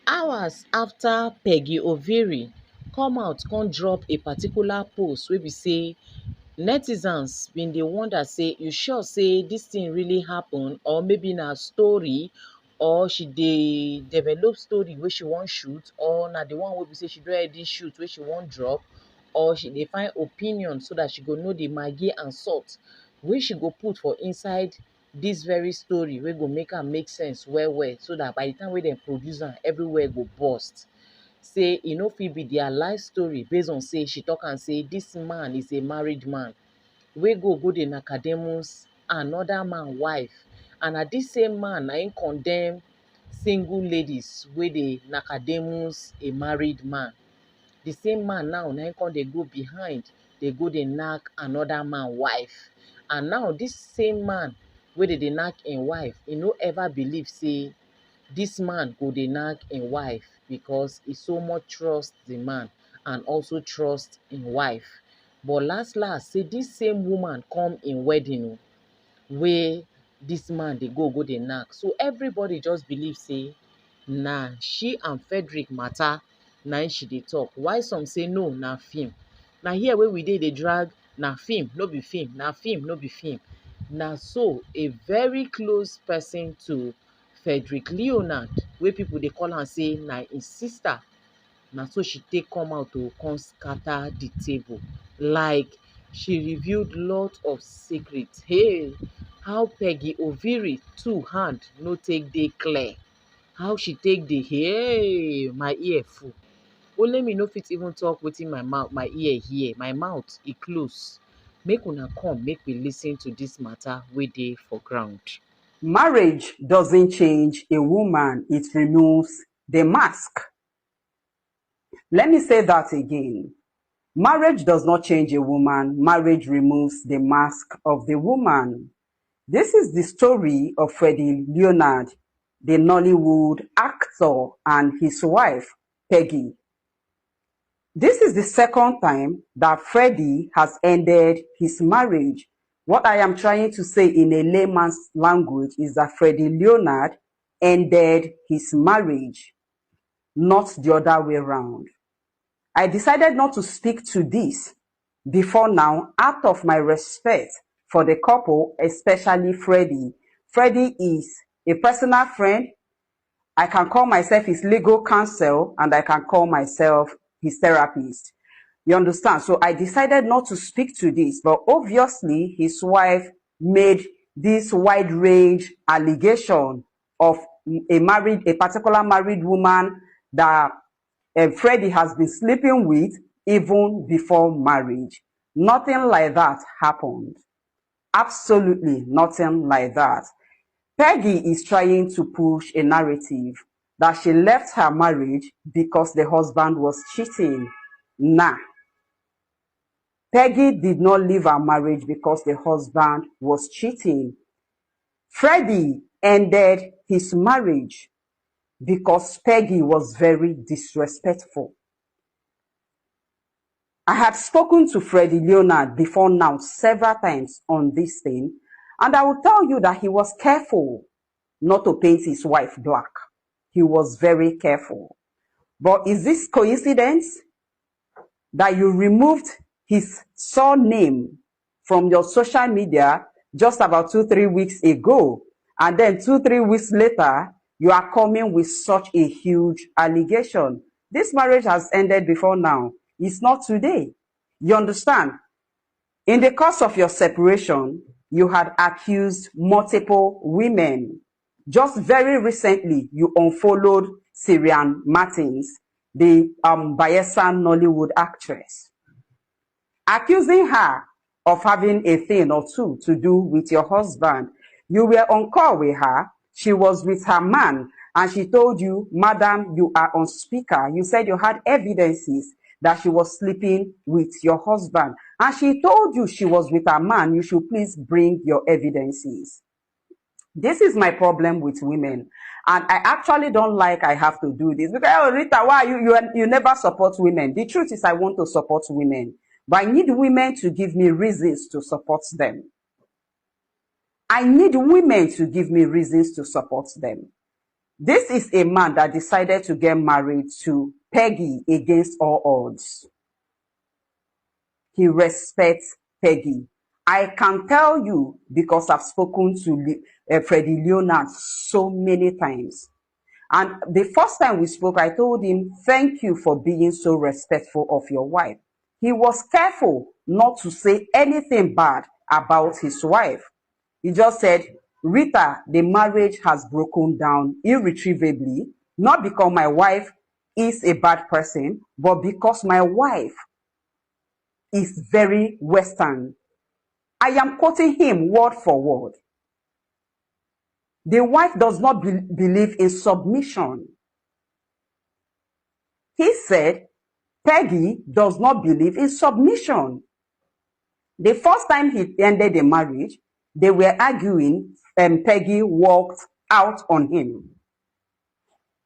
Hours after Peggy Ovire come out come drop a particular post wey be say netizens bin dey wonder say you sure say dis thing really happen or maybe na story or she dey develop story wey she wan shoot or na the one wey be say she don already shoot wey she wan drop or she dey find opinion so that she go know the maggi and salt wey she go put for inside dis very story wey go make am make sense well well so that by the time wey dem produce am everywhere go burst. Say e no fit be their life story based on say she talk am say dis man is a married man wey go dey nakademus another man wife and na dis same man na im condemn single ladies wey dey nakademus a married man. The same man now na im come dey go behind dey go dey knack another man wife and now dis same man wey dey knack im wife e no ever believe say dis man go dey knack im wife because e so much trust the man and also trust im wife. But last last say dis same woman come im wedding wey dis man dey go dey knack. So everybody just believe say na she and Fredrick matter na im she dey talk. While some say no, na film. Na here wey we dey drag na film, no be film, na film, no be film. Na so a very close person to Fredrick Leonard wey people dey call am say na im sister, na so she take come out to come scatter the table. Like she revealed lot of secrets. Hey, how Peggy Ovire two hand no take dey clear. How she take dey hey my ear full. Only me no fit even talk wetin my ear hear. My mouth e close. Make una come make we listen to this matter wey dey for ground. Marriage doesn't change a woman, it removes the mask. Let me say that again. Marriage does not change a woman, marriage removes the mask of the woman. This is the story of Fredrick Leonard, the Nollywood actor, and his wife, Peggy. This is the second time that Freddie has ended his marriage. What I am trying to say in a layman's language is that Fredrick Leonard ended his marriage, not the other way around. I decided not to speak to this before now out of my respect for the couple, especially Freddie. Freddie is a personal friend. I can call myself his legal counsel and I can call myself his therapist. You understand? So I decided not to speak to this, but obviously his wife made this wide range allegation of a particular married woman that Freddie has been sleeping with even before marriage. Nothing like that happened. Absolutely nothing like that. Peggy is trying to push a narrative that she left her marriage because the husband was cheating. Nah. Peggy did not leave her marriage because the husband was cheating. Freddie ended his marriage because Peggy was very disrespectful. I had spoken to Fredrick Leonard before now several times on this thing, and I will tell you that he was careful not to paint his wife black. He was very careful. But is this coincidence that you removed his surname from your social media just about 2-3 weeks ago, and then 2-3 weeks later, you are coming with such a huge allegation? This marriage has ended before now. It's not today. You understand? In the course of your separation, you had accused multiple women. Just very recently, you unfollowed Syrian Martins, the Bayelsa Nollywood actress, accusing her of having a thing or two to do with your husband. You were on call with her. She was with her man, and she told you, "Madam, you are on speaker." You said you had evidences that she was sleeping with your husband, and she told you she was with her man. You should please bring your evidences. This is my problem with women, and I actually don't like I have to do this because, oh, Rita, why you never support women? The truth is I want to support women, but I need women to give me reasons to support them. I need women to give me reasons to support them. This is a man that decided to get married to Peggy against all odds. He respects Peggy. I can tell you, because I've spoken to Freddie Leonard so many times. And the first time we spoke, I told him, thank you for being so respectful of your wife. He was careful not to say anything bad about his wife. He just said, Rita, the marriage has broken down irretrievably, not because my wife is a bad person, but because my wife is very Western. I am quoting him word for word. The wife does not believe in submission. He said, Peggy does not believe in submission. The first time he ended the marriage, they were arguing and Peggy walked out on him.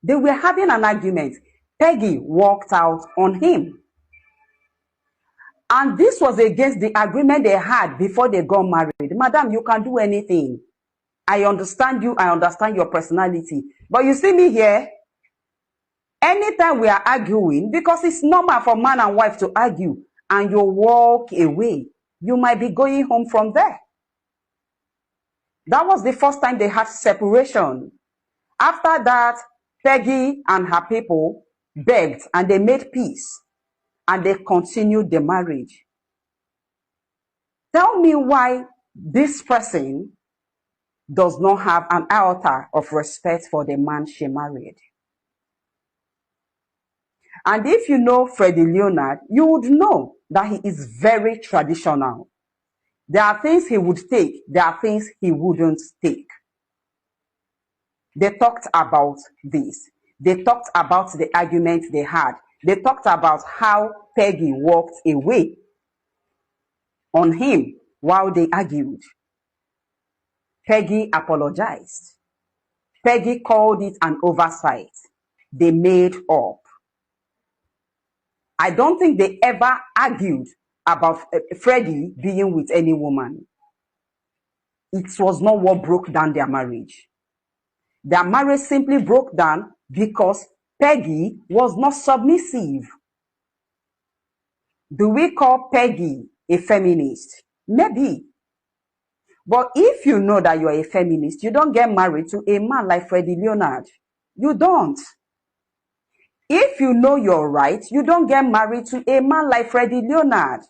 They were having an argument. Peggy walked out on him. And this was against the agreement they had before they got married. Madam, you can do anything. I understand you. I understand your personality. But you see me here, anytime we are arguing, because it's normal for man and wife to argue, and you walk away, you might be going home from there. That was the first time they had separation. After that, Peggy and her people begged and they made peace and they continued the marriage. Tell me why this person does not have an iota of respect for the man she married. And if you know Freddie Leonard, you would know that he is very traditional. There are things he would take, there are things he wouldn't take. They talked about this. They talked about the argument they had. They talked about how Peggy walked away on him while they argued. Peggy apologized. Peggy called it an oversight. They made up. I don't think they ever argued about Freddie being with any woman. It was not what broke down their marriage. Their marriage simply broke down because Peggy was not submissive. Do we call Peggy a feminist? Maybe. But if you know that you are a feminist, you don't get married to a man like Freddie Leonard. You don't. If you know you're right, you don't get married to a man like Freddie Leonard.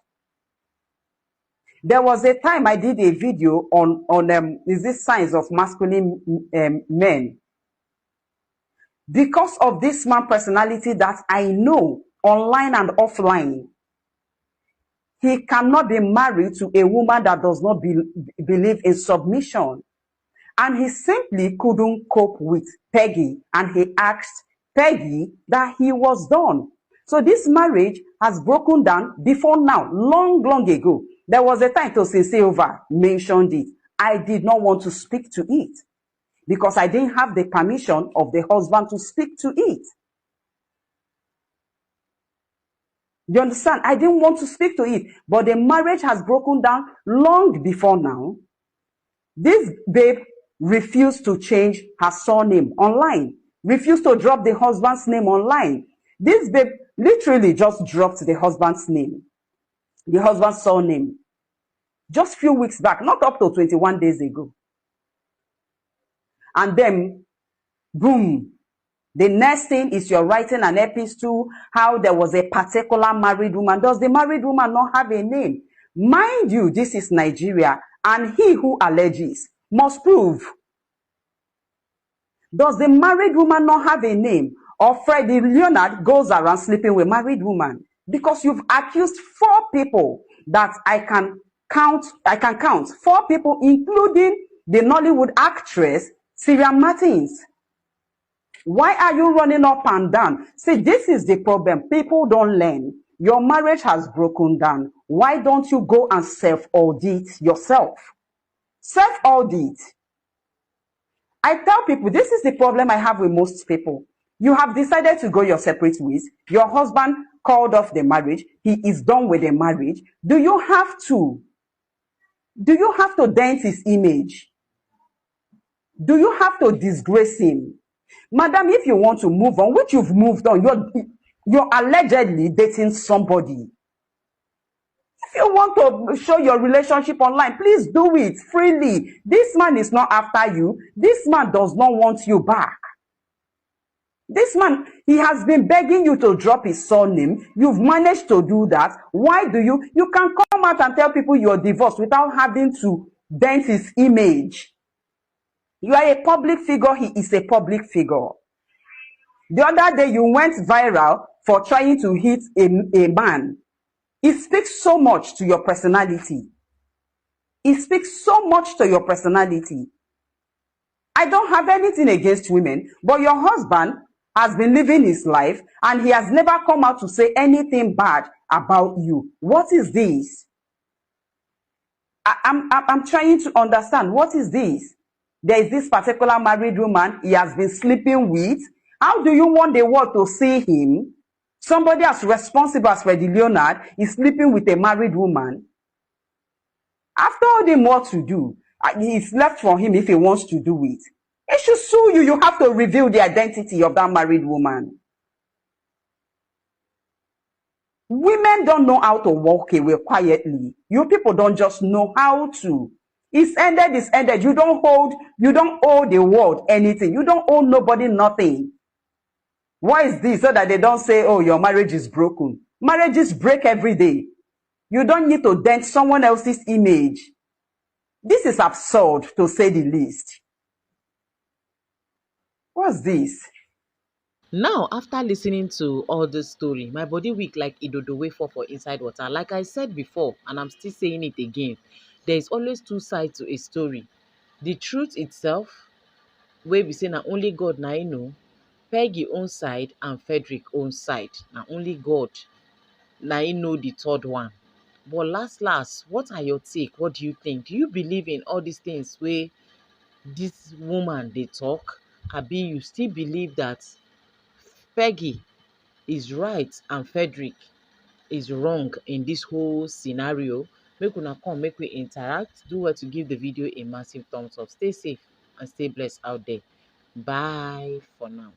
There was a time I did a video on is this signs of masculine men. Because of this man personality that I know online and offline, he cannot be married to a woman that does not believe in submission. And he simply couldn't cope with Peggy, and he asked Peggy that he was done. So this marriage has broken down before now, long ago. There was a time Tosin Silva mentioned it. I did not want to speak to it because I didn't have the permission of the husband to speak to it. You understand? I didn't want to speak to it, but the marriage has broken down long before now. This babe refused to change her surname online, refused to drop the husband's name online. This babe literally just dropped the husband's name, the husband's surname, just a few weeks back, not up to 21 days ago. And then, boom. The next thing is you're writing an epistle, how there was a particular married woman. Does the married woman not have a name? Mind you, this is Nigeria, and he who alleges must prove. Does the married woman not have a name? Or Freddie Leonard goes around sleeping with married woman? Because you've accused 4 people that I can count 4 people, including the Nollywood actress, Syria Martins. Why are you running up and down? See, this is the problem. People don't learn. Your marriage has broken down. Why don't you go and self-audit yourself? Self-audit. I tell people, this is the problem I have with most people. You have decided to go your separate ways. Your husband called off the marriage. He is done with the marriage. Do you have to dent his image? Do you have to disgrace him? Madam, if you want to move on, which you've moved on, you're allegedly dating somebody. If you want to show your relationship online, please do it freely. This man is not after you. This man does not want you back. This man, he has been begging you to drop his surname. You've managed to do that. Why do you can come out and tell people you're divorced without having to dent his image. You are a public figure. He is a public figure. The other day, you went viral for trying to hit a man. It speaks so much to your personality. It speaks so much to your personality. I don't have anything against women, but your husband has been living his life and he has never come out to say anything bad about you. What is this? I'm trying to understand. What is this? There is this particular married woman he has been sleeping with. How do you want the world to see him? Somebody as responsible as Fredrick Leonard is sleeping with a married woman. I've told him what to do. It's left for him if he wants to do it. He should sue you. You have to reveal the identity of that married woman. Women don't know how to walk away quietly. You people don't just know how to. It's ended, it's ended. You don't owe the world anything. You don't owe nobody nothing. Why is this? So that they don't say, oh, your marriage is broken. Marriages break every day. You don't need to dent someone else's image. This is absurd, to say the least. What's this? Now, after listening to all this story, my body weak like idodo wey fall for inside water. Like I said before, and I'm still saying it again, there is always two sides to a story. The truth itself, wey be say na only God na im know, Peggy own side and Fredrick own side. Na only God na im know the third one. But last, what are your take? What do you think? Do you believe in all these things wey this woman dey talk? Abi you still believe that Peggy is right and Fredrick is wrong in this whole scenario? Make una come, make we interact. Do well to give the video a massive thumbs up. Stay safe and stay blessed out there. Bye for now.